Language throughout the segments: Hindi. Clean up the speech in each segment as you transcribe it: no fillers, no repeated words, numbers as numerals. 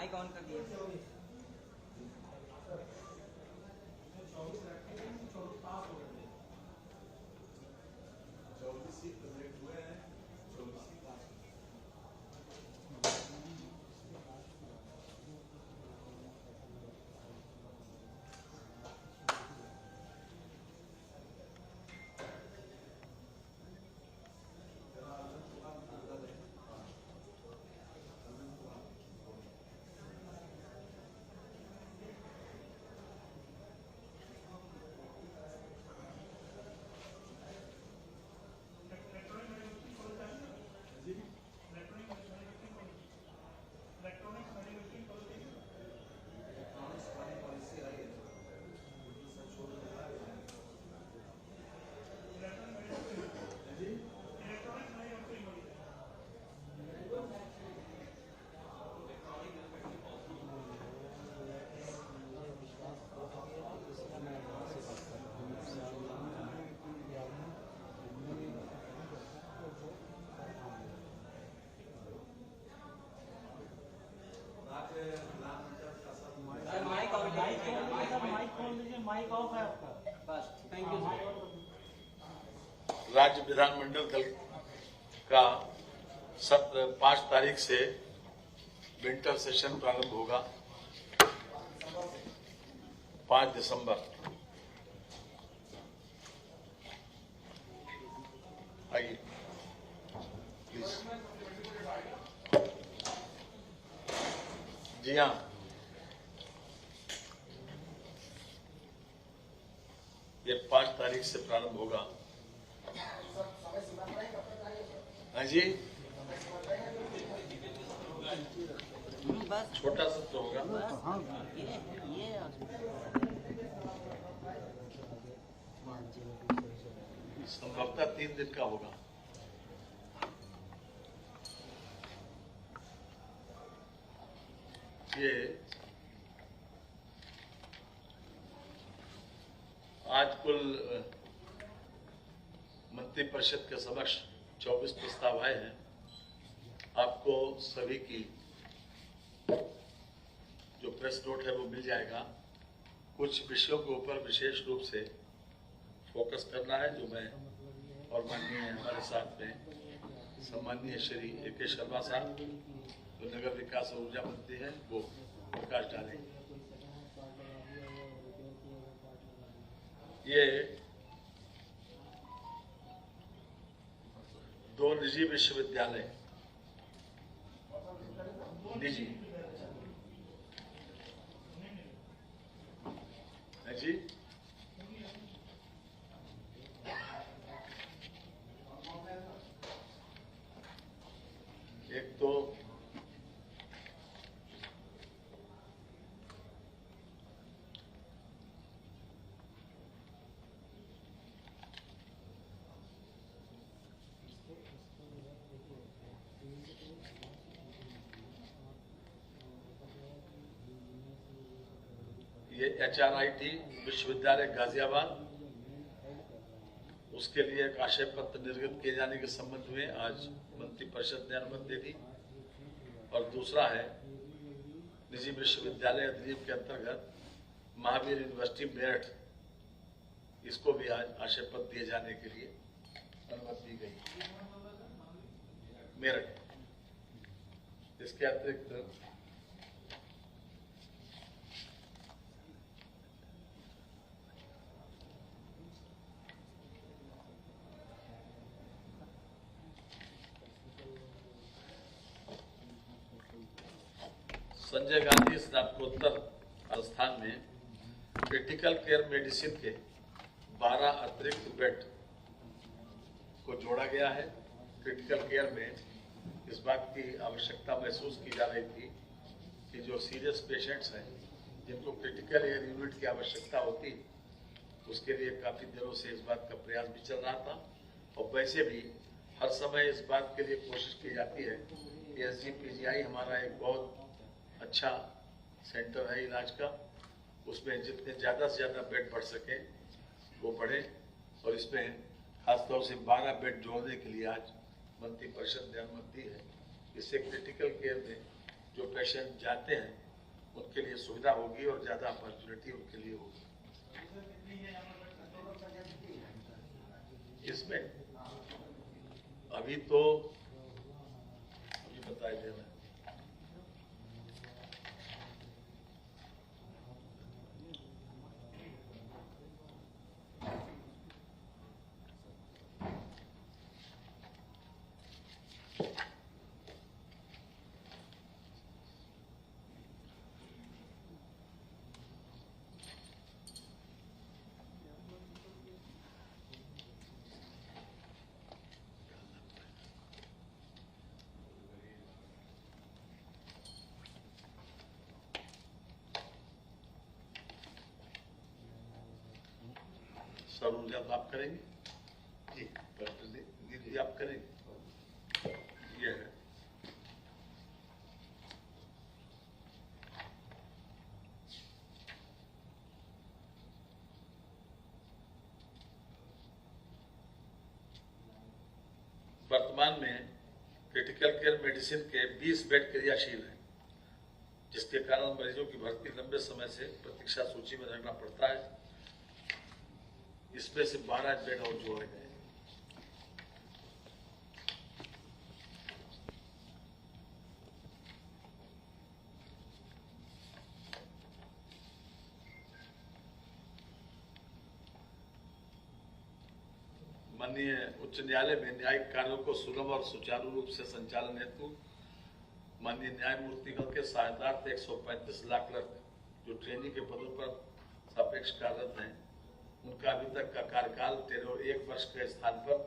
माइक ऑन कर दिया। माइक ऑफ है आपका। बस थैंक यू। राज्य विधानमंडल दल का सत्र 5 तारीख से विंटर सेशन प्रारंभ होगा। 5 दिसंबर। आइए प्लीज। जी हाँ, ये 5 तारीख से प्रारंभ होगा। हाँ जी, बस छोटा सत्र होगा। ये संभवतः 3 दिन का होगा। ये आज कुल मंत्रिपरिषद के समक्ष 24 प्रस्ताव आए हैं। आपको सभी की जो प्रेस नोट है वो मिल जाएगा। कुछ विषयों के ऊपर विशेष रूप से फोकस करना है, जो मैं और माननीय हमारे साथ में सम्माननीय श्री A.K. शर्मा साहब जो नगर विकास और ऊर्जा मंत्री हैं वो प्रकाश डालेंगे। ये 2 निजी विश्वविद्यालय निजी है जी, एक तो ये HRIT विश्वविद्यालय गाजियाबाद, उसके लिए एक आशय पत्र निर्गत किए जाने के संबंध में आज मंत्रिपरिषद ने अनुमति दे दी। और दूसरा है निजी विश्वविद्यालय अधिनियम के अंतर्गत महावीर यूनिवर्सिटी मेरठ, इसको भी आज आशय पत्र दिए जाने के लिए अनुमति दी गई। मेरठ, इसके अतिरिक्त संजय गांधी स्नातकोत्तर संस्थान में क्रिटिकल केयर मेडिसिन के 12 अतिरिक्त बेड को जोड़ा गया है। क्रिटिकल केयर में इस बात की आवश्यकता महसूस की जा रही थी कि जो सीरियस पेशेंट्स हैं जिनको क्रिटिकल एयर यूनिट की आवश्यकता होती, उसके लिए काफ़ी दिनों से इस बात का प्रयास भी चल रहा था। और वैसे भी हर समय इस बात के लिए कोशिश की जाती है कि SGPGI हमारा एक बहुत अच्छा सेंटर है इलाज का, उसमें जितने ज़्यादा से ज़्यादा बेड बढ़ सके वो बढ़े। और इसमें खासतौर से 12 बेड जोड़ने के लिए आज मंत्रिपरिषद ने अनुमति दी है। इससे क्रिटिकल केयर में जो पेशेंट जाते हैं उनके लिए सुविधा होगी और ज़्यादा अपॉर्चुनिटी उनके लिए होगी। इसमें अभी बताए दे रहे हैं। सहूलियत आप करेंगे जी, दीदी आप करेंगे। ये है वर्तमान में क्रिटिकल केयर मेडिसिन के 20 बेड क्रियाशील हैं, जिसके कारण मरीजों की भर्ती लंबे समय से प्रतीक्षा सूची में रहना पड़ता है। इसमें से 12 बेड और जोड़े गए। माननीय उच्च न्यायालय में न्यायिक कार्यों को सुगम और सुचारू रूप से संचालन हेतु माननीय न्यायमूर्तिगण के सहायतार्थ 135 लाख क्लर्क जो ट्रेनी के पदों पर सापेक्ष कार्यरत हैं, उनका अभी तक का कार्यकाल 1 वर्ष के स्थान पर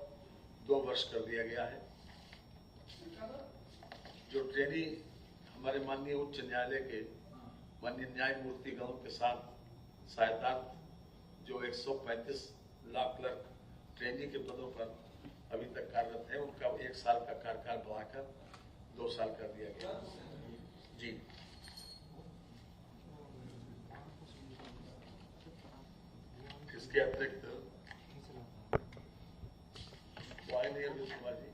2 वर्ष कर दिया गया है। जो ट्रेनी हमारे माननीय उच्च न्यायालय के माननीय न्यायमूर्तिगणों के साथ सहायतार्थ जो 135 लाख क्लर्क ट्रेनी के पदों पर अभी तक कार्यरत है, उनका 1 साल का कार्यकाल बढ़ाकर 2 साल कर दिया गया जी। इसके अतिरिक्त कुमार जी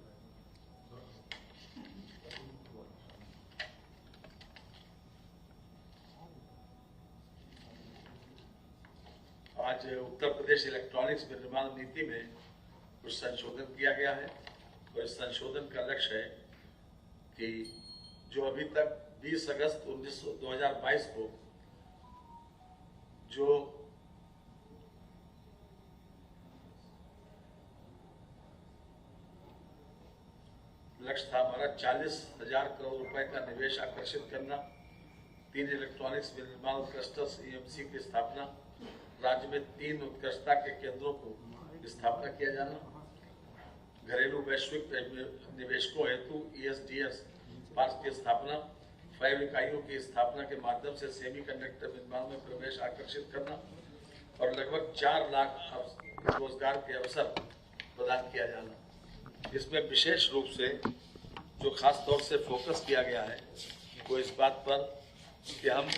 आज उत्तर प्रदेश इलेक्ट्रॉनिक्स विनिर्माण नीति में कुछ संशोधन किया गया है और इस संशोधन का लक्ष्य है कि जो अभी तक 20 अगस्त 2022 को जो लक्ष्य था हमारा 40,000 करोड़ रुपए का निवेश आकर्षित करना, 3 इलेक्ट्रॉनिक्स विनिर्माण क्लस्टर्स EMC की स्थापना, राज्य में 3 उत्कृष्टता के केंद्रों को स्थापना किया जाना, घरेलू वैश्विक निवेशकों हेतु ESDS पार्क की स्थापना, फैब इकाइयों की स्थापना के माध्यम से सेमीकंडक्टर विनिर्माण में प्रवेश आकर्षित करना और लगभग 4 लाख रोजगार के अवसर प्रदान किया जाना। इसमें विशेष रूप से जो खास तौर से फोकस किया गया है वो इस बात पर कि हम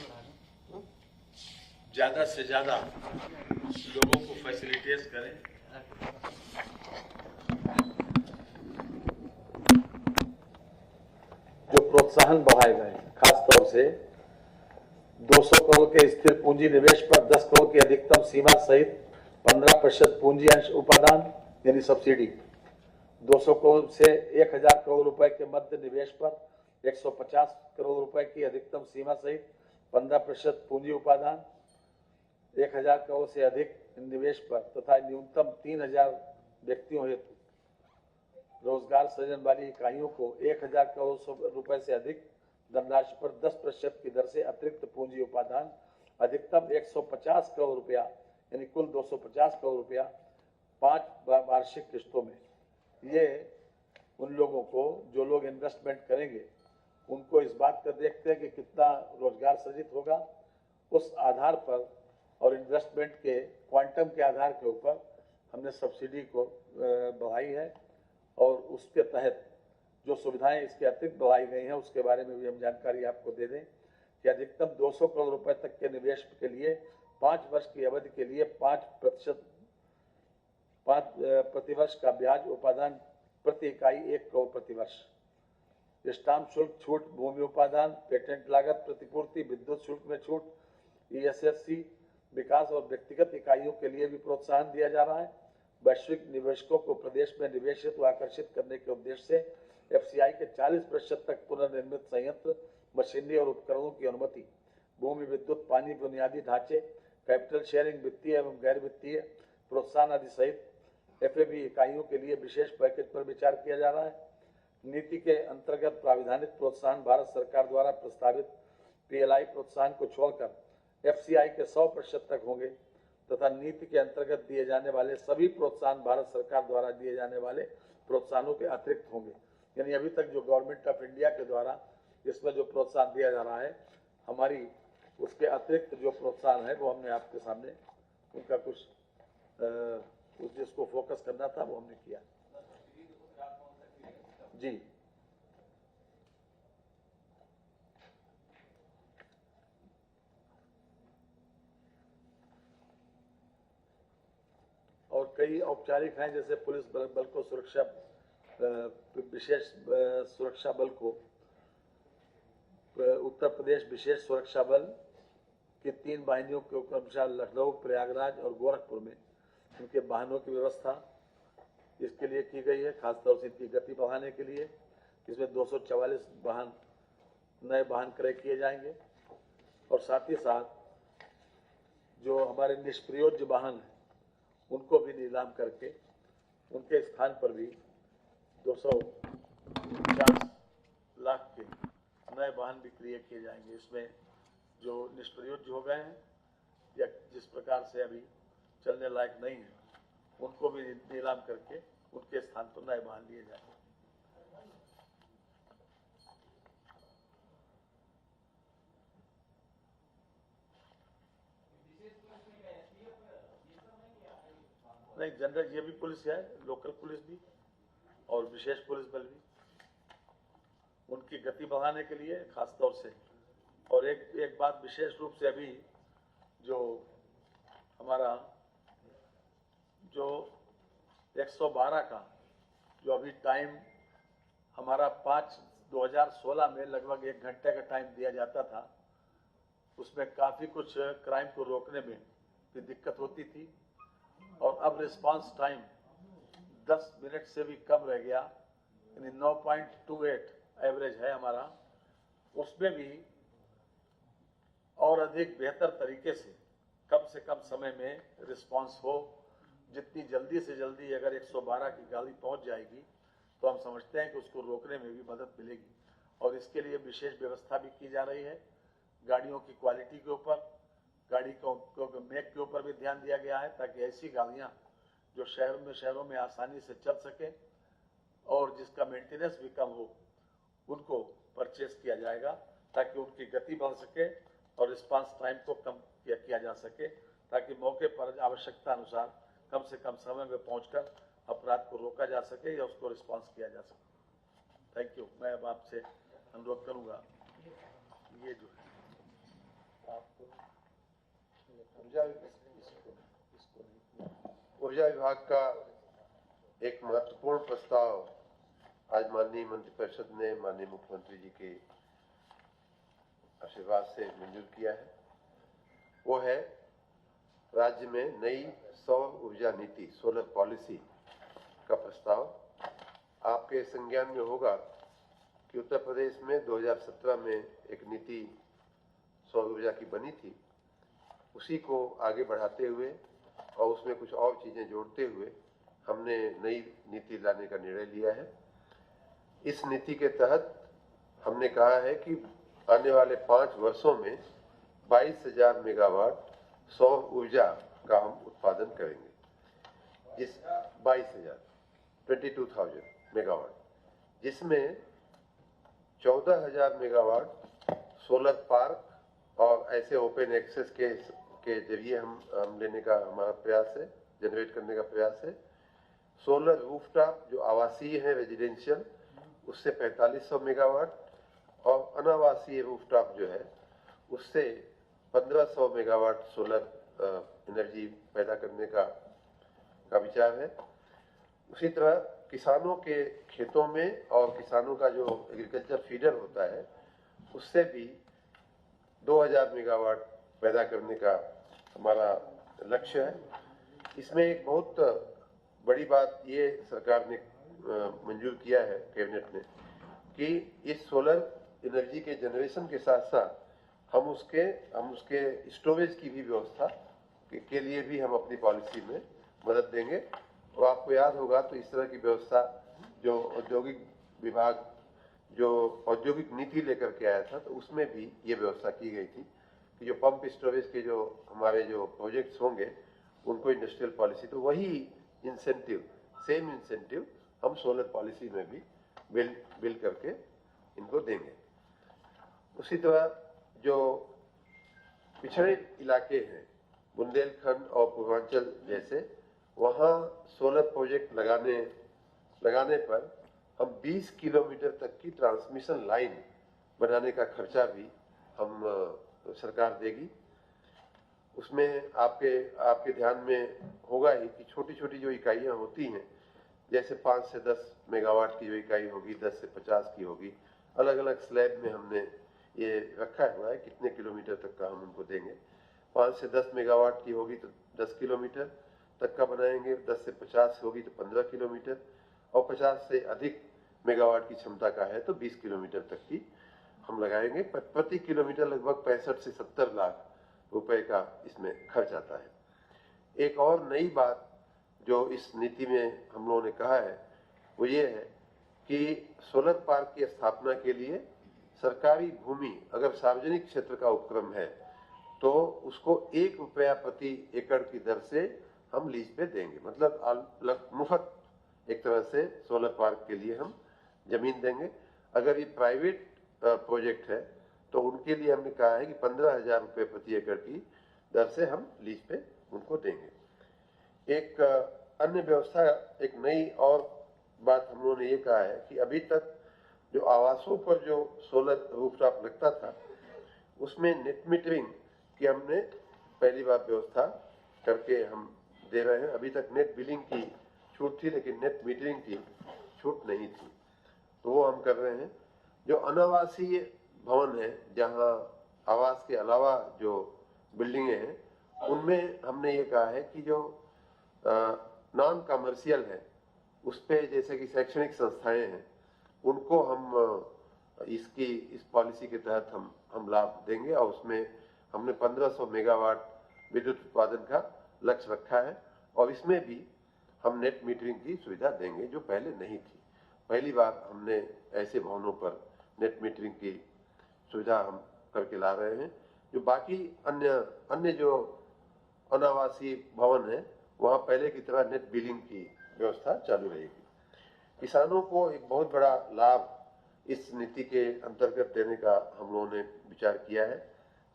ज्यादा से ज्यादा लोगों को फैसिलिटेट करें। जो प्रोत्साहन बढ़ाए गए खास तौर से 200 करोड़ के स्थिर पूंजी निवेश पर 10 करोड़ की अधिकतम सीमा सहित 15% पूंजी अंश उपादान यानी सब्सिडी, 200 करोड़ से 1000 करोड़ रुपए के मध्य निवेश पर 150 करोड़ रुपए की अधिकतम सीमा सहित 15% पूंजी उपादान, 1000 करोड़ से अधिक निवेश पर तथा न्यूनतम 3000 व्यक्तियों हेतु रोजगार सृजन वाली इकाइयों को 1000 करोड़ रुपए से अधिक धनराशि पर 10% की दर से अतिरिक्त पूंजी उपादान, अधिकतम 150 करोड़ रुपया यानी कुल 250 करोड़ रुपया 5 वार्षिक किस्तों में। ये उन लोगों को जो लोग इन्वेस्टमेंट करेंगे उनको इस बात का देखते हैं कि कितना रोजगार सृजित होगा, उस आधार पर और इन्वेस्टमेंट के क्वांटम के आधार के ऊपर हमने सब्सिडी को बढ़ाई है और उसके तहत जो सुविधाएं इसके अतिरिक्त बढ़ाई गई हैं उसके बारे में भी हम जानकारी आपको दे दें कि अधिकतम 200 करोड़ रुपए तक के निवेश के लिए 5 वर्ष की अवधि के लिए 5% प्रतिवर्ष का ब्याज उपादान प्रति इकाई 1 करोड़ प्रतिवर्ष, स्टाम्प शुल्क छूट, भूमि उपादान, पेटेंट लागत प्रतिपूर्ति, विद्युत शुल्क में छूट, ESFC विकास और व्यक्तिगत इकाइयों के लिए भी प्रोत्साहन दिया जा रहा है। वैश्विक निवेशकों को प्रदेश में निवेश हेतु आकर्षित करने के उद्देश्य से FCI के 40% तक पुनर्निर्मित संयंत्र, मशीनरी और उपकरणों की अनुमति, भूमि, विद्युत, पानी, बुनियादी ढांचे, कैपिटल शेयरिंग, वित्तीय एवं गैर वित्तीय प्रोत्साहन आदि सहित FAB इकाइयों के लिए विशेष पैकेज पर विचार किया जा रहा है। नीति के अंतर्गत प्राविधानिक प्रोत्साहन भारत सरकार द्वारा प्रस्तावित PLI प्रोत्साहन को छोड़कर FCI के 100% तक होंगे तथा नीति के अंतर्गत दिए जाने वाले सभी प्रोत्साहन भारत सरकार द्वारा दिए जाने वाले प्रोत्साहनों के अतिरिक्त होंगे। यानी अभी तक जो गवर्नमेंट ऑफ इंडिया के द्वारा इसमें जो प्रोत्साहन दिया जा रहा है, हमारी उसके अतिरिक्त जो प्रोत्साहन है वो हमने आपके सामने उनका कुछ जिसको फोकस करना था वो हमने किया। जी, और कई औपचारिक हैं, जैसे पुलिस बल को सुरक्षा विशेष सुरक्षा बल को उत्तर प्रदेश विशेष सुरक्षा बल की 3 वाहिनियों के क्रमशः लखनऊ, प्रयागराज और गोरखपुर में उनके वाहनों की व्यवस्था इसके लिए की गई है, खासतौर से इनकी गति बढ़ाने के लिए। इसमें 244 वाहन नए वाहन क्रय किए जाएंगे और साथ ही साथ जो हमारे निष्प्रयोज्य वाहन हैं उनको भी नीलाम करके उनके स्थान पर भी 250 लाख के नए वाहन भी क्रय किए जाएंगे। इसमें जो निष्प्रयोज्य हो गए हैं या जिस प्रकार से अभी चलने लायक नहीं है उनको भी नीलाम करके उनके स्थान पर नए वाहन लिए जाएंगे। नहीं, जनरल ये भी पुलिस है, लोकल पुलिस भी और विशेष पुलिस बल भी, उनकी गति बढ़ाने के लिए खास तौर से। और एक बात विशेष रूप से अभी जो हमारा जो 112 का जो अभी टाइम हमारा 2016 में लगभग 1 घंटे का टाइम दिया जाता था, उसमें काफ़ी कुछ क्राइम को रोकने में भी दिक्कत होती थी और अब रिस्पांस टाइम 10 मिनट से भी कम रह गया, यानी 9.28 एवरेज है हमारा। उसमें भी और अधिक बेहतर तरीके से कम समय में रिस्पांस हो। जितनी जल्दी से जल्दी अगर 112 की गाड़ी पहुंच जाएगी तो हम समझते हैं कि उसको रोकने में भी मदद मिलेगी और इसके लिए विशेष व्यवस्था भी की जा रही है। गाड़ियों की क्वालिटी के ऊपर, गाड़ी को मेक के ऊपर भी ध्यान दिया गया है ताकि ऐसी गाड़ियां जो शहरों में आसानी से चल सके और जिसका मेंटेनेंस भी कम हो उनको परचेस किया जाएगा ताकि उनकी गति बढ़ सके और रिस्पांस टाइम को कम किया जा सके ताकि मौके पर आवश्यकता अनुसार कम से कम समय में पहुंचकर अपराध को रोका जा सके या उसको रिस्पांस किया जा सके। Thank you. मैं अब आपसे अनुरोध करूंगा, ये जो है आपको ऊर्जा विभाग का एक महत्वपूर्ण प्रस्ताव आज माननीय मंत्रिपरिषद ने माननीय मुख्यमंत्री जी के आशीर्वाद से मंजूर किया है। वो है राज्य में नई सौर ऊर्जा नीति, सोलर पॉलिसी का प्रस्ताव। आपके संज्ञान में होगा कि उत्तर प्रदेश में 2017 में एक नीति सौर ऊर्जा की बनी थी, उसी को आगे बढ़ाते हुए और उसमें कुछ और चीजें जोड़ते हुए हमने नई नीति लाने का निर्णय लिया है। इस नीति के तहत हमने कहा है कि आने वाले 5 वर्षों में 22,000 मेगावाट सौर ऊर्जा का हम उत्पादन करेंगे। जिस 22,000 मेगावाट, जिसमें 14,000 मेगावाट सोलर पार्क और ऐसे ओपन एक्सेस के जरिए हम लेने का हमारा प्रयास है, जनरेट करने का प्रयास है। सोलर रूफटॉप जो आवासीय है, रेजिडेंशियल, उससे 4500 मेगावाट और अनावासीय रूफटॉप जो है उससे 1500 मेगावाट सोलर एनर्जी पैदा करने का विचार है। उसी तरह किसानों के खेतों में और किसानों का जो एग्रीकल्चर फीडर होता है उससे भी 2000 मेगावाट पैदा करने का हमारा लक्ष्य है। इसमें एक बहुत बड़ी बात ये सरकार ने मंजूर किया है कैबिनेट ने कि इस सोलर एनर्जी के जनरेशन के साथ साथ हम उसके स्टोरेज की भी व्यवस्था के लिए भी हम अपनी पॉलिसी में मदद देंगे। और आपको याद होगा तो इस तरह की व्यवस्था जो औद्योगिक विभाग जो औद्योगिक नीति लेकर के आया था तो उसमें भी ये व्यवस्था की गई थी कि जो पंप स्टोरेज के जो हमारे जो प्रोजेक्ट्स होंगे उनको इंडस्ट्रियल पॉलिसी, तो वही इंसेंटिव, सेम इंसेंटिव हम सोलर पॉलिसी में भी बिल करके इनको देंगे। उसी तरह जो पिछड़े इलाके हैं बुंदेलखंड और पूर्वांचल जैसे, वहाँ सोलर प्रोजेक्ट लगाने पर हम 20 किलोमीटर तक की ट्रांसमिशन लाइन बनाने का खर्चा भी हम सरकार देगी। उसमें आपके ध्यान में होगा ही कि छोटी छोटी जो इकाइयाँ होती हैं, जैसे 5 से 10 मेगावाट की जो इकाई होगी, 10 से 50 की होगी, अलग अलग स्लैब में हमने ये रखा हुआ है कितने किलोमीटर तक का हम उनको देंगे। 5 से 10 मेगावाट की होगी तो 10 किलोमीटर तक का बनाएंगे, 10 से 50 होगी तो 15 किलोमीटर, और 50 से अधिक मेगावाट की क्षमता का है तो 20 किलोमीटर तक की हम लगाएंगे। प्रति किलोमीटर लगभग 65 से 70 लाख रुपए का इसमें खर्च आता है। एक और नई बात जो इस नीति में हम लोगों ने कहा है वो ये है कि सोलर पार्क की स्थापना के लिए सरकारी भूमि अगर सार्वजनिक क्षेत्र का उपक्रम है तो उसको 1 रुपया प्रति एकड़ की दर से हम लीज पे देंगे। मतलब मुफ्त एक तरह से सोलर पार्क के लिए हम जमीन देंगे। अगर ये प्राइवेट प्रोजेक्ट है तो उनके लिए हमने कहा है कि 15,000 रुपये प्रति एकड़ की दर से हम लीज पे उनको देंगे। एक अन्य व्यवस्था, एक नई और बात हम लोगों ने ये कहा है कि अभी तक जो आवासों पर जो सोलर रूफटॉप लगता था उसमें नेट मीटरिंग की हमने पहली बार व्यवस्था करके हम दे रहे हैं। अभी तक नेट बिलिंग की छूट थी लेकिन नेट मीटरिंग की छूट नहीं थी, तो वो हम कर रहे हैं। जो अनावासीय भवन है, जहां आवास के अलावा जो बिल्डिंगें हैं, उनमें हमने ये कहा है कि जो नॉन कमर्शियल है उस पे जैसे कि शैक्षणिक संस्थाएं हैं उनको हम इस पॉलिसी के तहत हम लाभ देंगे और उसमें हमने 1500 मेगावाट विद्युत उत्पादन का लक्ष्य रखा है और इसमें भी हम नेट मीटरिंग की सुविधा देंगे जो पहले नहीं थी। पहली बार हमने ऐसे भवनों पर नेट मीटरिंग की सुविधा हम करके ला रहे हैं। जो बाकी अन्य जो अनावासीय भवन है वहाँ पहले की तरह नेट बिलिंग की व्यवस्था चालू रहेगी। किसानों को एक बहुत बड़ा लाभ इस नीति के अंतर्गत देने का हम लोगों ने विचार किया है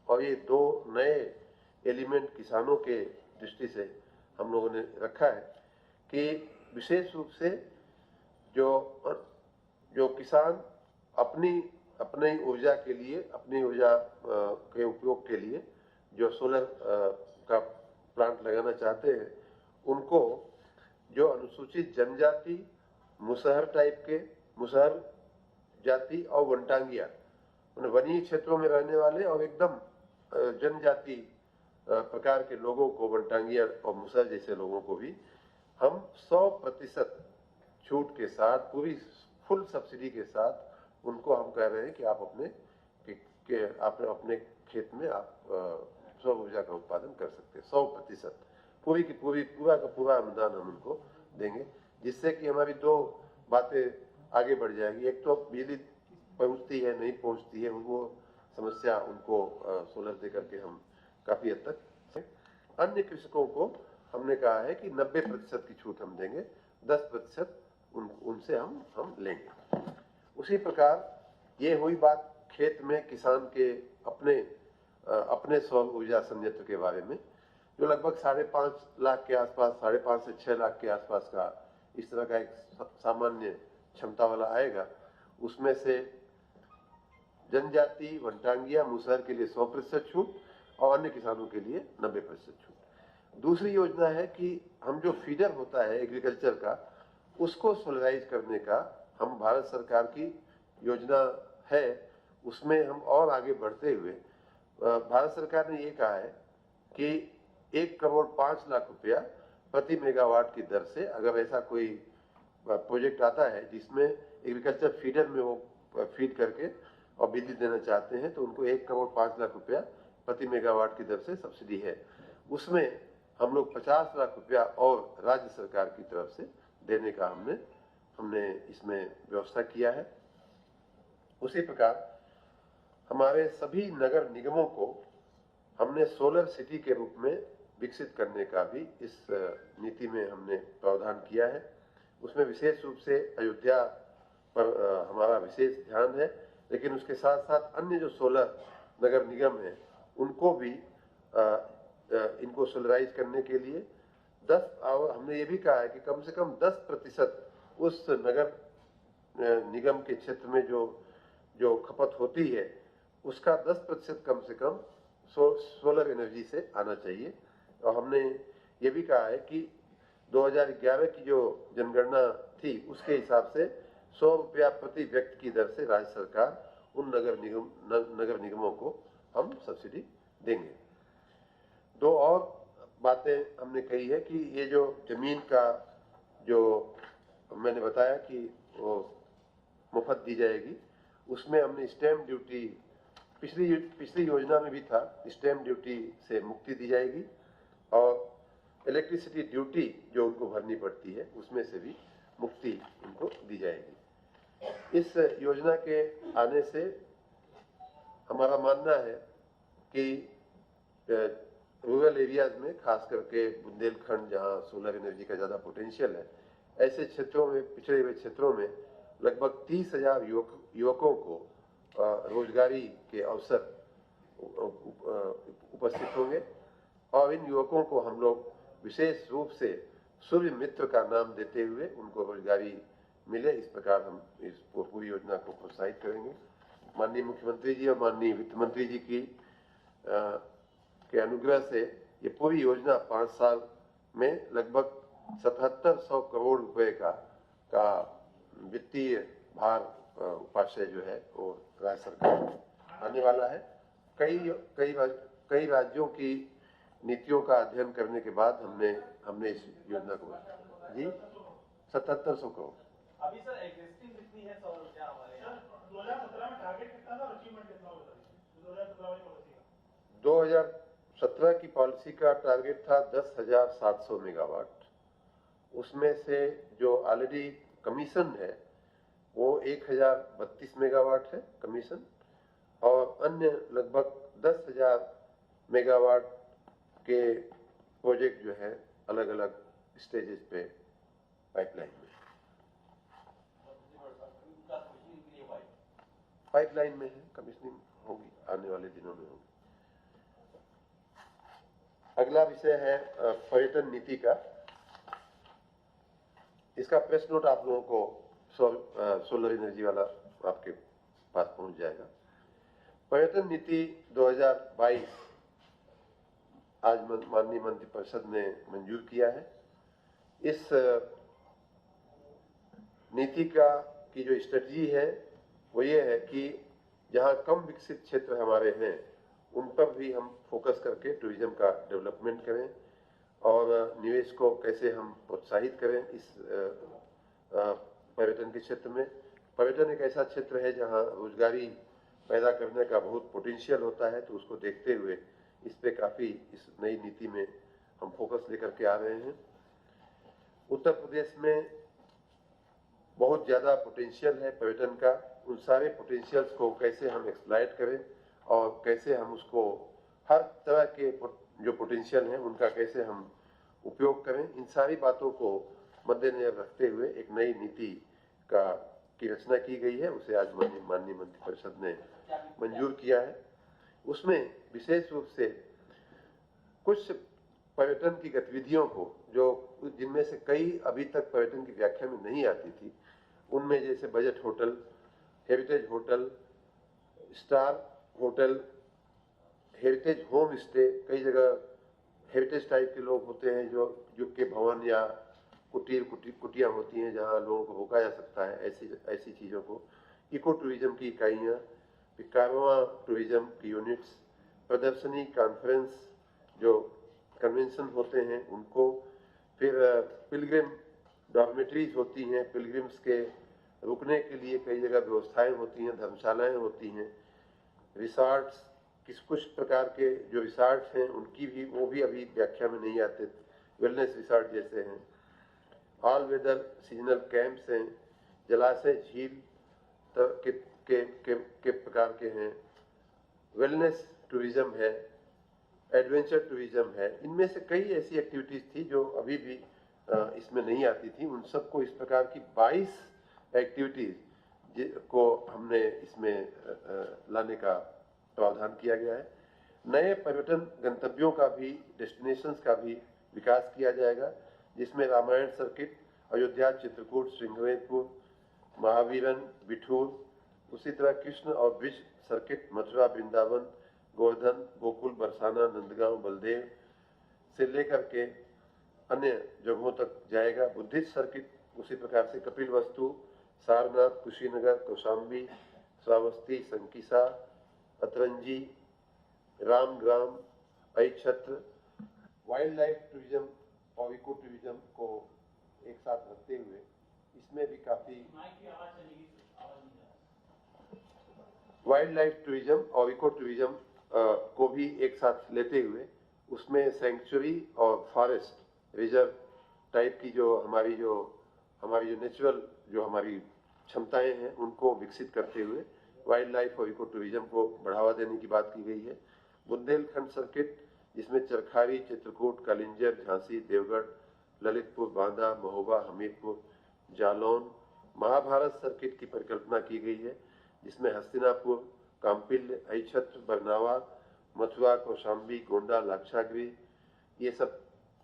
और ये 2 नए एलिमेंट किसानों के दृष्टि से हम लोगों ने रखा है कि विशेष रूप से जो किसान अपनी ऊर्जा के लिए, अपनी ऊर्जा के उपयोग के लिए जो सोलर का प्लांट लगाना चाहते हैं उनको जो अनुसूचित जनजाति, मुसहर टाइप के, मुसहर जाति और वनटांगिया, वनीय क्षेत्रों में रहने वाले और एकदम जनजाति प्रकार के लोगों को, वनटांगिया और मुसहर जैसे लोगों को भी हम 100% छूट के साथ, पूरी फुल सब्सिडी के साथ उनको हम कह रहे हैं कि आप अपने खेत में आप सौर ऊर्जा का उत्पादन कर सकते हैं। 100% पूरा का पूरा अनुदान हम उनको देंगे, जिससे कि हमारी 2 बातें आगे बढ़ जाएगी। एक तो बिजली पहुंचती है नहीं पहुंचती है वो समस्या उनको सोलर दे करके हम काफी हद तक। अन्य कृषकों को हमने कहा है कि 90% की छूट हम देंगे, 10% उनसे हम लेंगे। उसी प्रकार ये हुई बात खेत में किसान के अपने सौर ऊर्जा संयंत्र के बारे में, जो लगभग 5.5 लाख के आसपास, 5.5 से 6 लाख के आसपास का इस तरह का एक सामान्य क्षमता वाला आएगा। उसमें से जनजाति, वनटांगिया, मुसहर के लिए 100% छूट और अन्य किसानों के लिए 90% छूट। दूसरी योजना है कि हम जो फीडर होता है एग्रीकल्चर का उसको सोलराइज करने का हम भारत सरकार की योजना है, उसमें हम और आगे बढ़ते हुए भारत सरकार ने ये कहा है कि 1,05,00,000 रुपया प्रति मेगावाट की दर से अगर ऐसा कोई प्रोजेक्ट आता है जिसमें एग्रीकल्चर फीडर में वो फीड करके और बिजली देना चाहते हैं, तो उनको 1,05,00,000 रुपया प्रति मेगावाट की दर से सब्सिडी है। उसमें हम लोग 50 लाख रुपया और राज्य सरकार की तरफ से देने का हमने इसमें व्यवस्था किया है। उसी प्रकार हमारे सभी नगर निगमों को हमने सोलर सिटी के रूप में विकसित करने का भी इस नीति में हमने प्रावधान किया है। उसमें विशेष रूप से अयोध्या पर हमारा विशेष ध्यान है, लेकिन उसके साथ साथ अन्य जो सोलर नगर निगम हैं उनको भी इनको सोलराइज करने के लिए 10 और हमने ये भी कहा है कि कम से कम 10% उस नगर निगम के क्षेत्र में जो खपत होती है उसका 10% कम से कम सोलर एनर्जी से आना चाहिए। और हमने ये भी कहा है कि 2011 की जो जनगणना थी उसके हिसाब से 100 रुपया प्रति व्यक्ति की दर से राज्य सरकार उन नगर निगमों को हम सब्सिडी देंगे। दो और बातें हमने कही है कि ये जो जमीन का जो मैंने बताया कि वो मुफ्त दी जाएगी, उसमें हमने स्टैम्प ड्यूटी पिछली योजना में भी था, स्टैम्प ड्यूटी से मुक्ति दी जाएगी और इलेक्ट्रिसिटी ड्यूटी जो उनको भरनी पड़ती है उसमें से भी मुक्ति उनको दी जाएगी। इस योजना के आने से हमारा मानना है कि रूरल एरियाज में, खास करके बुंदेलखंड जहां सोलर एनर्जी का ज़्यादा पोटेंशियल है, ऐसे क्षेत्रों में, पिछड़े हुए क्षेत्रों में लगभग 30,000 युवकों को रोजगारी के अवसर उपस्थित होंगे और इन युवकों को हम लोग विशेष रूप से सूर्य मित्र का नाम देते हुए उनको रोजगारी मिले, इस प्रकार हम इस पूरी योजना को प्रोत्साहित करेंगे। माननीय मुख्यमंत्री जी और माननीय वित्त मंत्री जी के अनुग्रह से ये पूरी योजना 5 साल में लगभग 7700 करोड़ रुपए का वित्तीय भार उपाशय जो है वो राज्य सरकार आने वाला है। कई राज्यों की नीतियों का अध्ययन करने के बाद हमने इस योजना को 7700 करोड़। अभी सर एग्जिस्टिंग कितनी है सर क्या हमारे यहाँ 2017 में टारगेट कितना था, अचीवमेंट कितना होगा 2017 वाली पॉलिसी का? 2017 की पॉलिसी का टारगेट था 10,700 मेगावाट। उसमें से जो ऑलरेडी कमीशन है वो 1,032 मेगावाट है कमीशन, और अन्य लगभग 10,000 मेगावाट के प्रोजेक्ट जो है अलग अलग स्टेजेस पे पाइपलाइन में है, कमीशनिंग होगी, आने वाले दिनों में होगी। अगला विषय है पर्यटन नीति का। इसका प्रेस नोट आप लोगों को सोलर एनर्जी वाला आपके पास पहुंच जाएगा। पर्यटन नीति 2022 आज माननीय मंत्रिपरिषद ने मंजूर किया है। इस नीति की जो स्ट्रेटजी है वो ये है कि जहां कम विकसित क्षेत्र हमारे हैं उन पर भी हम फोकस करके टूरिज्म का डेवलपमेंट करें और निवेश को कैसे हम प्रोत्साहित करें। इस पर्यटन के क्षेत्र में, पर्यटन एक ऐसा क्षेत्र है जहां रोजगारी पैदा करने का बहुत पोटेंशियल होता है, तो उसको देखते हुए इस पे काफी इस नई नीति में हम फोकस लेकर के आ रहे हैं। उत्तर प्रदेश में बहुत ज़्यादा पोटेंशियल है पर्यटन का, उन सारे पोटेंशियल्स को कैसे हम एक्सप्लॉइट करें और कैसे हम उसको हर तरह के जो पोटेंशियल हैं उनका कैसे हम उपयोग करें, इन सारी बातों को मद्देनजर रखते हुए एक नई नीति की रचना की गई है। उसे आज माननीय मंत्रिपरिषद ने मंजूर किया है। उसमें विशेष रूप से कुछ पर्यटन की गतिविधियों को जिनमें से कई अभी तक पर्यटन की व्याख्या में नहीं आती थी, उनमें जैसे budget hotel, heritage hotel, star hotel, heritage home stay, कई जगह हेरिटेज टाइप के लोग होते हैं जो के भवन या कुटिया होती हैं जहाँ लोगों को रोका जा सकता है, ऐसी चीज़ों को, इको टूरिज्म की इकाइयाँ, कारवां टूरिज्म की यूनिट्स, प्रदर्शनी, कॉन्फ्रेंस जो कन्वेंशन होते हैं उनको, फिर पिलग्रिम डॉर्मेटरीज होती हैं, पिलग्रिम्स के रुकने के लिए कई जगह व्यवस्थाएं होती हैं, धर्मशालाएं होती हैं, रिसॉर्ट्स, कुछ प्रकार के जो रिसॉर्ट्स हैं उनकी भी, वो भी अभी व्याख्या में नहीं आते, वेलनेस रिसॉर्ट जैसे हैं, ऑल वेदर सीजनल कैंप्स हैं, जलाशय, झील के प्रकार के हैं, वेलनेस टूरिज्म है, एडवेंचर टूरिज्म है। इनमें से कई ऐसी एक्टिविटीज थी जो अभी भी इसमें नहीं आती थी। उन सबको इस प्रकार की 22 एक्टिविटीज को हमने इसमें लाने का प्रावधान किया गया है। नए पर्यटन गंतव्यों का भी, डेस्टिनेशंस का भी विकास किया जाएगा, जिसमें रामायण सर्किट, अयोध्या, चित्रकूट, श्रृंगवेरपुर, महावीरन, बिठूर, उसी तरह कृष्ण और ब्रिज सर्किट, मथुरा, वृंदावन, गोवर्धन, गोकुल, बरसाना, नंदगांव, बलदेव से लेकर के अन्य जगहों तक जाएगा। बुद्धिस्ट सर्किट उसी प्रकार से Kapilavastu, Sarnath, Kushinagar, Kaushambi, Shravasti, Sankisa, Atranji, Ramgram, Ahichhatra, wild life tourism और इको टूरिज्म को एक साथ रखते हुए इसमें भी काफी वाइल्ड लाइफ टूरिज्म और इको टूरिज्म को भी एक साथ लेते हुए उसमें सेंचुरी और फॉरेस्ट रिजर्व टाइप की जो हमारी नेचुरल जो हमारी क्षमताएं हैं उनको विकसित करते हुए वाइल्ड लाइफ और इको टूरिज्म को बढ़ावा देने की बात की गई है। बुंदेलखंड सर्किट, जिसमें चरखारी, चित्रकूट, कालिंजर, झांसी, देवगढ़, ललितपुर, बांदा, महोबा, हमीरपुर, जालौन, महाभारत सर्किट की परिकल्पना की गई है, जिसमें हस्तिनापुर, काम्पिल्य, ऐछत्र, बरनावा, मथुरा, कौशाम्बी, गोंडा, लाक्षागृह, ये सब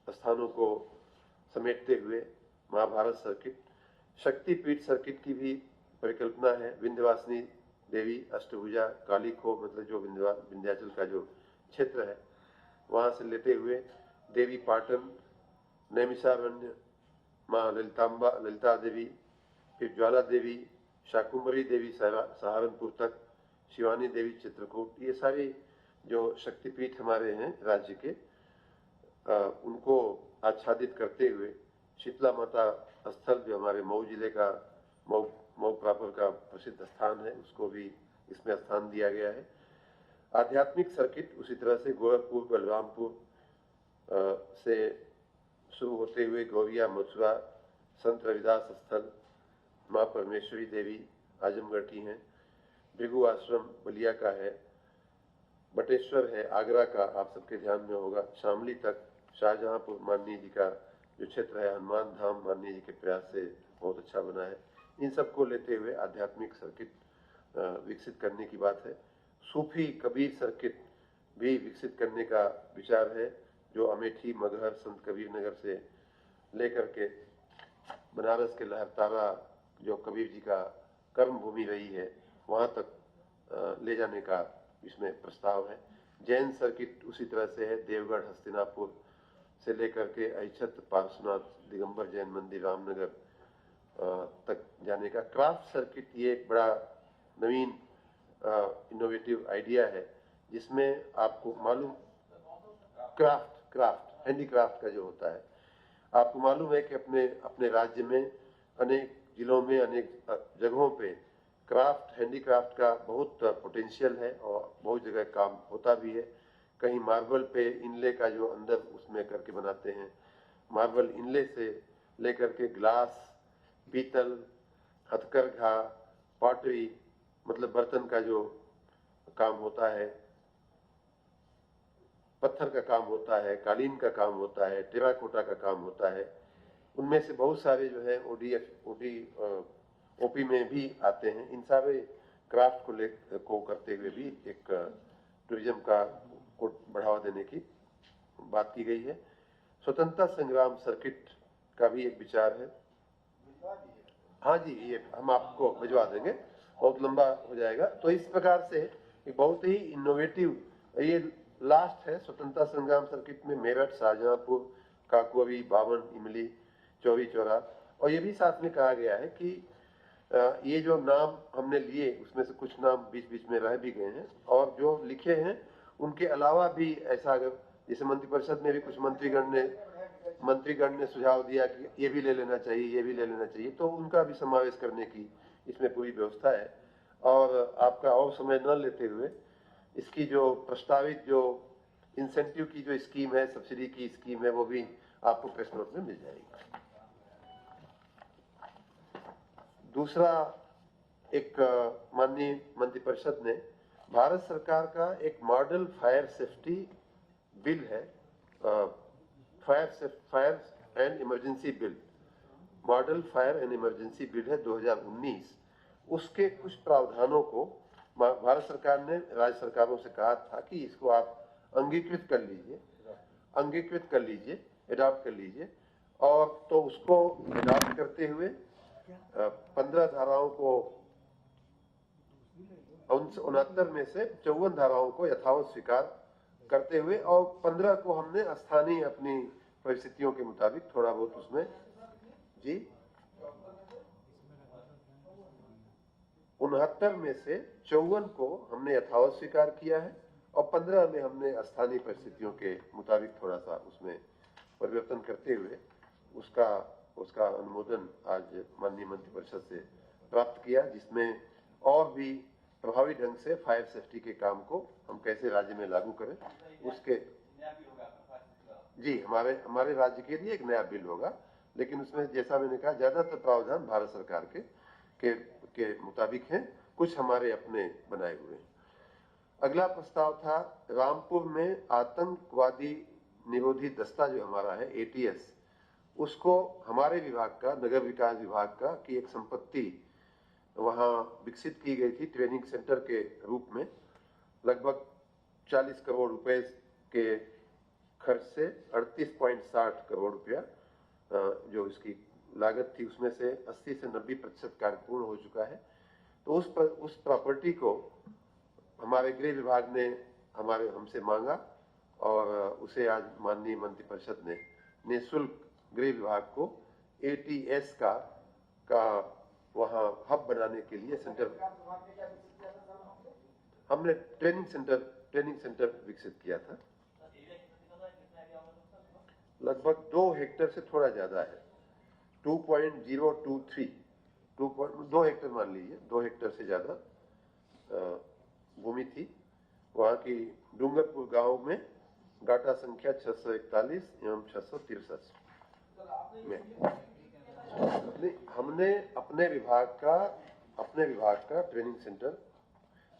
स्थानों को समेटते हुए महाभारत सर्किट। शक्तिपीठ सर्किट की भी परिकल्पना है, विंध्यवासिनी देवी, अष्टभुजा, काली खो, मतलब जो विंध्याचल का जो क्षेत्र है वहाँ से लेते हुए देवी पाटन, नैमिषारण्य, माँ ललिता देवी, फिर ज्वाला देवी, शाकुंभरी देवी सहारनपुर तक, शिवानी देवी चित्रकूट, ये सारी जो शक्तिपीठ हमारे हैं राज्य के, उनको आच्छादित करते हुए शीतला माता स्थल जो हमारे मऊ जिले का, मऊ प्रॉपर का प्रसिद्ध स्थान है, उसको भी इसमें स्थान दिया गया है। आध्यात्मिक सर्किट उसी तरह से गोरखपुर, बलरामपुर से शुरू होते हुए गौरिया, मथुरा, संत रविदास स्थल, माँ परमेश्वरी देवी आजमगढ़ की हैं, भृगु आश्रम बलिया का है, बटेश्वर है आगरा का, आप सबके ध्यान में होगा, शामली तक, शाहजहांपुर माननीय जी का जो क्षेत्र है, हनुमान धाम माननीय जी के प्रयास से बहुत अच्छा बना है। इन सब को लेते हुए आध्यात्मिक सर्किट विकसित करने की बात है। सूफी कबीर सर्किट भी विकसित करने का विचार है, जो अमेठी, मगहर, संत कबीर नगर से लेकर के बनारस के लहरतारा जो कबीर जी का कर्म भूमि रही है वहाँ तक ले जाने का इसमें प्रस्ताव है। जैन सर्किट उसी तरह से है, देवगढ़, हस्तिनापुर से लेकर के ऐछत्र, पार्श्वनाथ, दिगंबर जैन मंदिर, रामनगर तक जाने का। क्राफ्ट सर्किट ये एक बड़ा नवीन इनोवेटिव आइडिया है, जिसमें आपको मालूम क्राफ्ट हैंडीक्राफ्ट का जो होता है, आपको मालूम है कि अपने राज्य में अनेक जिलों में, अनेक जगहों पे क्राफ्ट, हैंडीक्राफ्ट का बहुत पोटेंशियल है और बहुत जगह काम होता भी है। कहीं मार्बल पे इनले का जो अंदर उसमें करके बनाते हैं, मार्बल इनले से लेकर के ग्लास, पीतल, हथकरघा, पॉटरी, मतलब बर्तन का जो काम होता है, पत्थर का काम होता है, कालीन का काम होता है, टेराकोटा का काम होता है। उनमें से बहुत सारे जो है ओपी में भी आते हैं। इन सारे क्राफ्ट को करते हुए भी एक टूरिज्म को बढ़ावा देने की बात की गई है। स्वतंत्रता संग्राम सर्किट का भी एक विचार है। हाँ जी, ये हम आपको भिजवा देंगे, बहुत लंबा हो जाएगा। तो इस प्रकार से एक बहुत ही इनोवेटिव, ये लास्ट है स्वतंत्रता संग्राम सर्किट में मेरठ, शाहजहांपुर, काकोरी, बावन, इमली, चौरी चौरा। और ये भी साथ में कहा गया है कि ये जो नाम हमने लिए उसमें से कुछ नाम बीच बीच में रह भी गए हैं, और जो लिखे हैं उनके अलावा भी ऐसा, अगर जैसे मंत्रिपरिषद में भी कुछ मंत्रीगण ने सुझाव दिया कि ये भी ले लेना चाहिए, ये भी ले लेना चाहिए, तो उनका भी समावेश करने की इसमें पूरी व्यवस्था है। और आपका और समय न लेते हुए इसकी जो प्रस्तावित जो इंसेंटिव की जो स्कीम है, सब्सिडी की स्कीम है, वो भी आपको प्रेस नोट में मिल जाएगी। दूसरा, एक माननीय मंत्रिपरिषद ने भारत सरकार का एक मॉडल फायर सेफ्टी बिल है, fire and emergency bill, model fire and emergency bill है 2019। उसके कुछ प्रावधानों को भारत सरकार ने राज्य सरकारों से कहा था कि इसको आप अंगीकृत कर लीजिए, एडॉप्ट कर लीजिए। और तो उसको एडॉप्ट करते हुए 15 धाराओं को, 69 में से 54 धाराओं को यथावत स्वीकार करते हुए, और 15 को हमने स्थानीय अपनी परिस्थितियों के मुताबिक थोड़ा बहुत उसमें 69 में से 54 को हमने यथावत स्वीकार किया है, और 15 में हमने स्थानीय परिस्थितियों के मुताबिक थोड़ा सा उसमें परिवर्तन करते हुए उसका अनुमोदन आज माननीय मंत्रिपरिषद से प्राप्त किया, जिसमें और भी प्रभावी ढंग से फायर सेफ्टी के काम को हम कैसे राज्य में लागू करें, उसके जी हमारे राज्य के लिए एक नया बिल होगा। लेकिन उसमें जैसा मैंने कहा, ज्यादातर प्रावधान भारत सरकार के मुताबिक हैं, कुछ हमारे अपने बनाए हुए हैं। अगला प्रस्ताव था रामपुर में आतंकवादी निरोधी दस्ता जो हमारा है ATS, उसको हमारे विभाग का, नगर विकास विभाग का की एक संपत्ति वहां विकसित की गई थी ट्रेनिंग सेंटर के रूप में। लगभग 40 करोड़ रुपए के खर्च से 38.60 करोड़ रुपया जो इसकी लागत थी, उसमें से 80 से 90% कार्य पूर्ण हो चुका है। तो उस प्रॉपर्टी को हमारे गृह विभाग ने हमसे मांगा, और उसे आज माननीय मंत्रिपरिषद ने निःशुल्क गृह विभाग को ATS का वहां हब बनाने के लिए सेंटर, हमने ट्रेनिंग सेंटर विकसित किया था। लगभग 2 हेक्टेयर से थोड़ा ज्यादा है, 2.023, 2 हेक्टेयर मान लीजिए, 2 हेक्टेयर से ज्यादा भूमि थी। वहां की डूंगरपुर गांव में गाटा संख्या 641 एवं 663 में हमने अपने विभाग का ट्रेनिंग सेंटर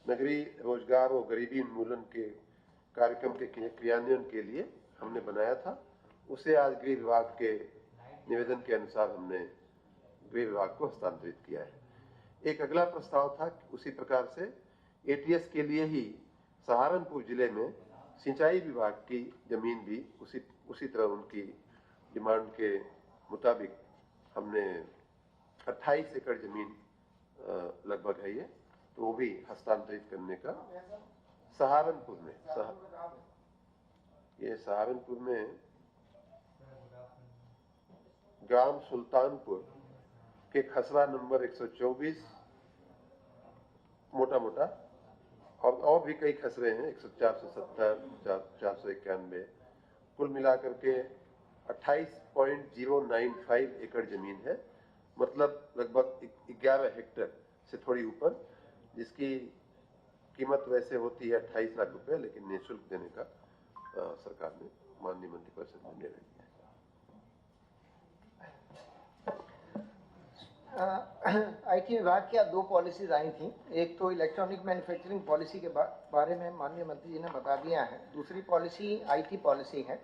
नगरीय रोजगार और गरीबी उन्मूलन के कार्यक्रम के क्रियान्वयन के लिए हमने बनाया था। उसे आज गृह विभाग के निवेदन के अनुसार हमने गृह विभाग को हस्तांतरित किया है। एक अगला प्रस्ताव था उसी प्रकार से ATS के लिए ही सहारनपुर जिले में सिंचाई विभाग की जमीन भी उसी तरह उनकी डिमांड के मुताबिक हमने 28 एकड़ जमीन लगभग है ये, तो वो भी हस्तांतरित करने का सहारनपुर में ग्राम सुल्तानपुर के खसरा नंबर 124 मोटा और भी कई खसरे हैं, 470, 491, कुल मिलाकर के 28.095 एकड़ जमीन है। मतलब लगभग 11 हेक्टेयर से थोड़ी ऊपर, जिसकी कीमत वैसे होती है 28 लाख रुपए, लेकिन निःशुल्क देने का सरकार ने माननीय मंत्रिपरिषद ने निर्णय लिया। IT विभाग की 2 पॉलिसीज आई थी। एक तो इलेक्ट्रॉनिक मैन्युफैक्चरिंग पॉलिसी के बारे में माननीय मंत्री जी ने बता दिया है। दूसरी पॉलिसी IT पॉलिसी है।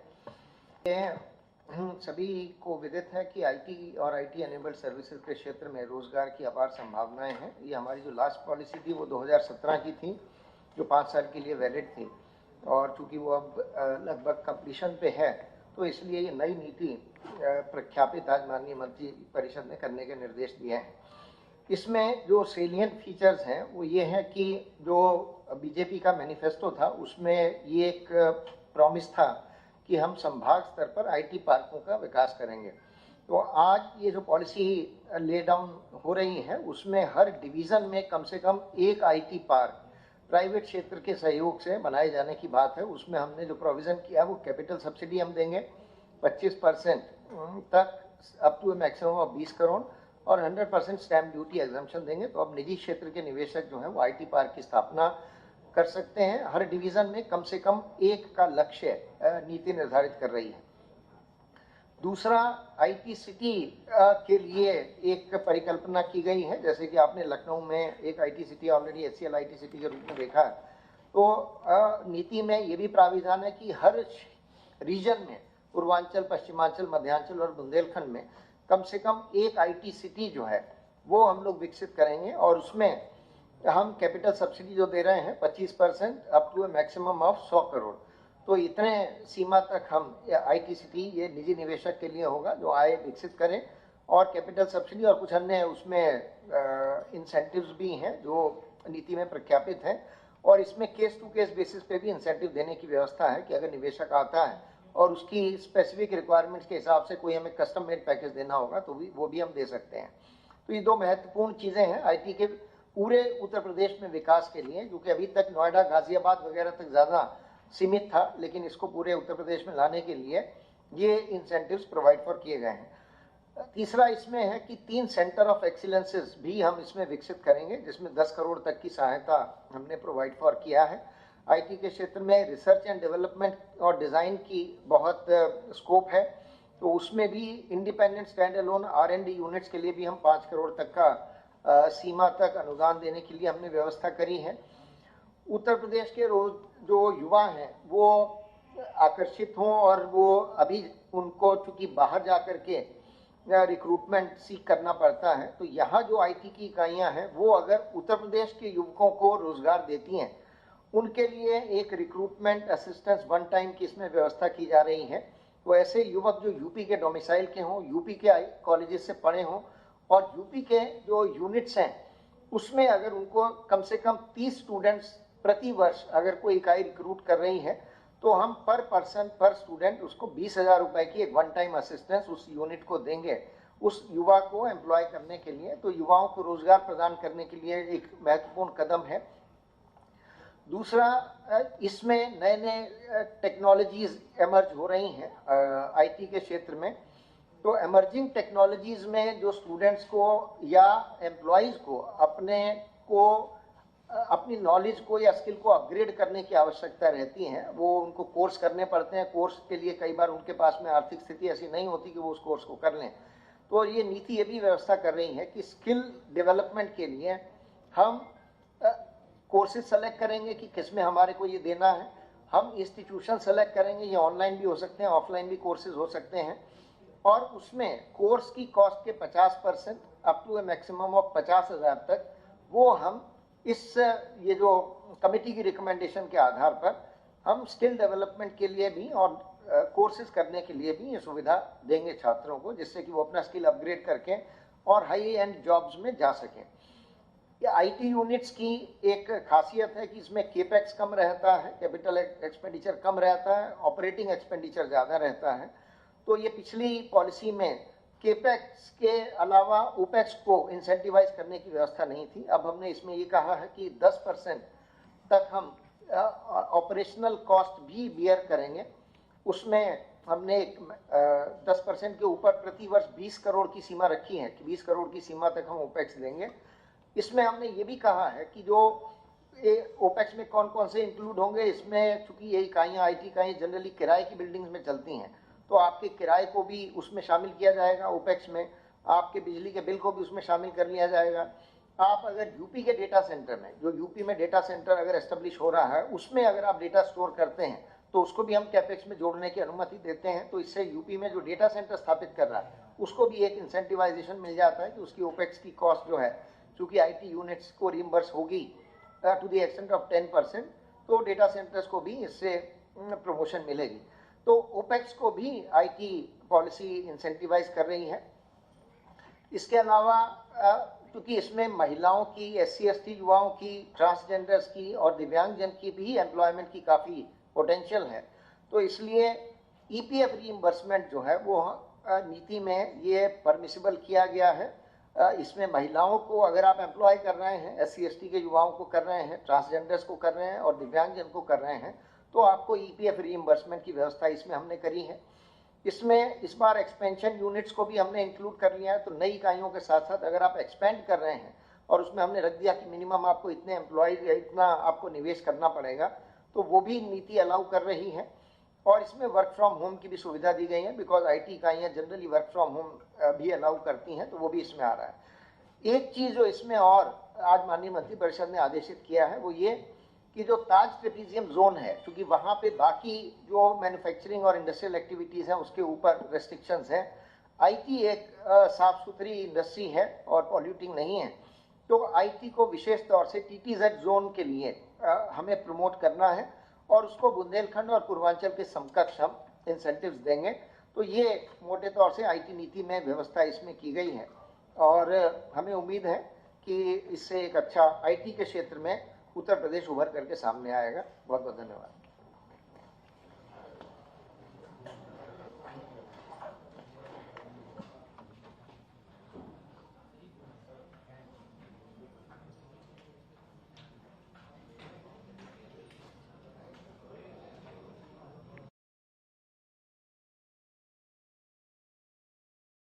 सभी को विदित है कि IT और IT एनेबल्ड सर्विसेज के क्षेत्र में रोजगार की अपार संभावनाएं हैं। ये हमारी जो लास्ट पॉलिसी थी वो 2017 की थी, जो 5 साल के लिए वैलिड थी, और चूंकि वो अब लगभग कंप्लीशन पे है, तो इसलिए ये नई नीति प्रख्यापित आज माननीय मंत्री परिषद ने करने के निर्देश दिए हैं। इसमें जो सेलियंट फीचर्स हैं वो ये है कि जो बीजेपी का मैनिफेस्टो था उसमें ये एक प्रॉमिस था कि हम संभाग स्तर पर IT पार्कों का विकास करेंगे। तो आज ये जो पॉलिसी ले डाउन हो रही है उसमें हर डिवीज़न में कम से कम एक IT पार्क प्राइवेट क्षेत्र के सहयोग से बनाए जाने की बात है। उसमें हमने जो प्रोविज़न किया वो कैपिटल सब्सिडी हम देंगे 25% तक up to maximum of 20 crore और 100% स्टैम्प ड्यूटी एग्जम्पशन देंगे। तो अब निजी क्षेत्र के निवेशक जो है वो IT पार्क की स्थापना कर सकते हैं। हर डिवीज़न में कम से कम एक का लक्ष्य नीति निर्धारित कर रही है। दूसरा, IT सिटी के लिए एक परिकल्पना की गई है, जैसे कि आपने लखनऊ में एक IT city already HCL IT city के रूप में देखा है। तो नीति में ये भी प्राविधान है कि हर रीजन में पूर्वांचल, पश्चिमांचल, मध्यांचल और बुंदेलखंड में कम से कम एक IT सिटी जो है वो हम लोग विकसित करेंगे और उसमें हम कैपिटल सब्सिडी जो दे रहे हैं 25% up to maximum of 100 crore. तो इतने सीमा तक हम IT सिटी ये निजी निवेशक के लिए होगा जो आय विकसित करें और कैपिटल सब्सिडी और कुछ अन्य उसमें इंसेंटिव्स भी हैं जो नीति में प्रख्यापित हैं और इसमें केस टू केस बेसिस पे भी इंसेंटिव देने की व्यवस्था है कि अगर निवेशक आता है और उसकी स्पेसिफिक रिक्वायरमेंट्स के हिसाब से कोई हमें कस्टम मेड पैकेज देना होगा तो वो भी हम दे सकते हैं। तो ये दो महत्वपूर्ण चीज़ें हैं IT के पूरे उत्तर प्रदेश में विकास के लिए, जो कि अभी तक नोएडा, गाजियाबाद वगैरह तक ज़्यादा सीमित था, लेकिन इसको पूरे उत्तर प्रदेश में लाने के लिए ये इंसेंटिव्स प्रोवाइड फॉर किए गए हैं। तीसरा इसमें है कि 3 सेंटर ऑफ एक्सीलेंसेस भी हम इसमें विकसित करेंगे, जिसमें 10 करोड़ तक की सहायता हमने प्रोवाइड फॉर किया है। IT के क्षेत्र में रिसर्च एंड डेवलपमेंट और डिज़ाइन की बहुत स्कोप है, तो उसमें भी independent stand alone R&D units के लिए भी हम 5 करोड़ तक का सीमा तक अनुदान देने के लिए हमने व्यवस्था करी है। उत्तर प्रदेश के जो युवा हैं वो आकर्षित हों और वो अभी उनको चूँकि बाहर जा कर के रिक्रूटमेंट सीख करना पड़ता है, तो यहाँ जो IT की इकाइयाँ हैं वो अगर उत्तर प्रदेश के युवकों को रोजगार देती हैं, उनके लिए एक रिक्रूटमेंट असिस्टेंस वन टाइम की इसमें व्यवस्था की जा रही है। तो ऐसे युवक जो यूपी के डोमिसाइल के हों, यूपी के कॉलेजेस से पढ़े हों और यूपी के जो यूनिट्स हैं उसमें अगर उनको कम से कम 30 स्टूडेंट्स प्रति वर्ष अगर कोई इकाई रिक्रूट कर रही है तो हम पर पर्सन पर स्टूडेंट उसको 20,000 रुपए की एक वन टाइम असिस्टेंस उस यूनिट को देंगे उस युवा को एम्प्लॉय करने के लिए। तो युवाओं को रोजगार प्रदान करने के लिए एक महत्वपूर्ण कदम है। दूसरा, इसमें नए नए टेक्नोलॉजीज एमर्ज हो रही हैं IT के क्षेत्र में। तो एमर्जिंग टेक्नोलॉजीज में जो स्टूडेंट्स को या एम्प्लॉयज़ को अपनी नॉलेज को या स्किल को अपग्रेड करने की आवश्यकता रहती है, वो उनको कोर्स करने पड़ते हैं। कोर्स के लिए कई बार उनके पास में आर्थिक स्थिति ऐसी नहीं होती कि वो उस कोर्स को कर लें। तो ये नीति ये भी व्यवस्था कर रही है कि स्किल डेवलपमेंट के लिए हम कोर्सेज सेलेक्ट करेंगे कि किसमें हमारे को ये देना है। हम इंस्टीट्यूशन सेलेक्ट करेंगे, ये ऑनलाइन भी हो सकते हैं, ऑफलाइन भी कोर्सेज हो सकते हैं, और उसमें कोर्स की कॉस्ट के 50% अप टू मैक्सिमम ऑफ 50,000 तक वो हम ये जो कमेटी की रिकमेंडेशन के आधार पर हम स्किल डेवलपमेंट के लिए भी और कोर्सेज करने के लिए भी ये सुविधा देंगे छात्रों को, जिससे कि वो अपना स्किल अपग्रेड करके और हाई एंड जॉब्स में जा सकें। ये IT यूनिट्स की एक खासियत है कि इसमें केपेक्स कम रहता है, कैपिटल एक्सपेंडिचर कम रहता है, ऑपरेटिंग एक्सपेंडिचर ज़्यादा रहता है। तो ये पिछली पॉलिसी में केपेक्स के अलावा ओपेक्स को इंसेंटिवाइज करने की व्यवस्था नहीं थी। अब हमने इसमें ये कहा है कि 10% तक हम ऑपरेशनल कॉस्ट भी बियर करेंगे। उसमें हमने 10% के ऊपर प्रति वर्ष 20 करोड़ की सीमा रखी है कि 20 करोड़ की सीमा तक हम ओपेक्स देंगे। इसमें हमने ये भी कहा है कि जो ओपेक्स में कौन कौन से इंक्लूड होंगे, इसमें चूंकि ये इकाइयाँ IT इकाइयाँ जनरली किराए की बिल्डिंग्स में चलती हैं, तो आपके किराए को भी उसमें शामिल किया जाएगा ओपेक्स में, आपके बिजली के बिल को भी उसमें शामिल कर लिया जाएगा। आप अगर यूपी के डेटा सेंटर में, जो यूपी में डेटा सेंटर अगर एस्टेब्लिश हो रहा है, उसमें अगर आप डेटा स्टोर करते हैं तो उसको भी हम कैपेक्स में जोड़ने की अनुमति देते हैं। तो इससे यूपी में जो डेटा सेंटर स्थापित कर रहा है उसको भी एक इंसेंटिवाइजेशन मिल जाता है कि उसकी ओपेक्स की कॉस्ट जो है, चूँकि IT यूनिट्स को रिम्बर्स होगी टू द एक्सटेंट ऑफ 10%, तो डेटा सेंटर्स को भी इससे प्रमोशन मिलेगी। तो ओपेक्स को भी IT पॉलिसी इंसेंटिवाइज कर रही है। इसके अलावा क्योंकि इसमें महिलाओं की, SC/ST युवाओं की, ट्रांसजेंडर्स की और दिव्यांगजन की भी एम्प्लॉयमेंट की काफ़ी पोटेंशियल है, तो इसलिए EPF रीइंबर्समेंट जो है वो नीति में ये परमिसिबल किया गया है। इसमें महिलाओं को अगर आप एम्प्लॉय कर रहे हैं, SC/ST के युवाओं को कर रहे हैं, ट्रांसजेंडर्स को कर रहे हैं और दिव्यांगजन को कर रहे हैं, तो आपको EPF रीइंबर्समेंट की व्यवस्था इसमें हमने करी है। इसमें इस बार एक्सपेंशन यूनिट्स को भी हमने इंक्लूड कर लिया है। तो नई इकाइयों के साथ साथ अगर आप एक्सपेंड कर रहे हैं और उसमें हमने रख दिया कि मिनिमम आपको इतने एम्प्लॉयज या इतना आपको निवेश करना पड़ेगा, तो वो भी नीति अलाउ कर रही है। और इसमें वर्क फ्रॉम होम की भी सुविधा दी गई है, बिकॉज IT इकाइयाँ जनरली वर्क फ्रॉम होम भी अलाउ करती हैं, तो वो भी इसमें आ रहा है। एक चीज़ जो इसमें और आज माननीय मंत्रिपरिषद ने आदेशित किया है वो ये कि जो ताज ट्रेपीजियम जोन है, क्योंकि वहाँ पे बाकी जो मैन्युफैक्चरिंग और इंडस्ट्रियल एक्टिविटीज़ हैं उसके ऊपर रेस्ट्रिक्शंस हैं। IT एक साफ सुथरी इंडस्ट्री है और पॉल्यूटिंग नहीं है, तो IT को विशेष तौर से TTZ जोन के लिए हमें प्रमोट करना है और उसको बुंदेलखंड और पूर्वांचल के समकक्ष हम इंसेंटिव्स देंगे। तो ये मोटे तौर से IT नीति में व्यवस्था इसमें की गई है और हमें उम्मीद है कि इससे एक अच्छा IT के क्षेत्र में उत्तर प्रदेश उभर करके सामने आएगा। बहुत बहुत धन्यवाद।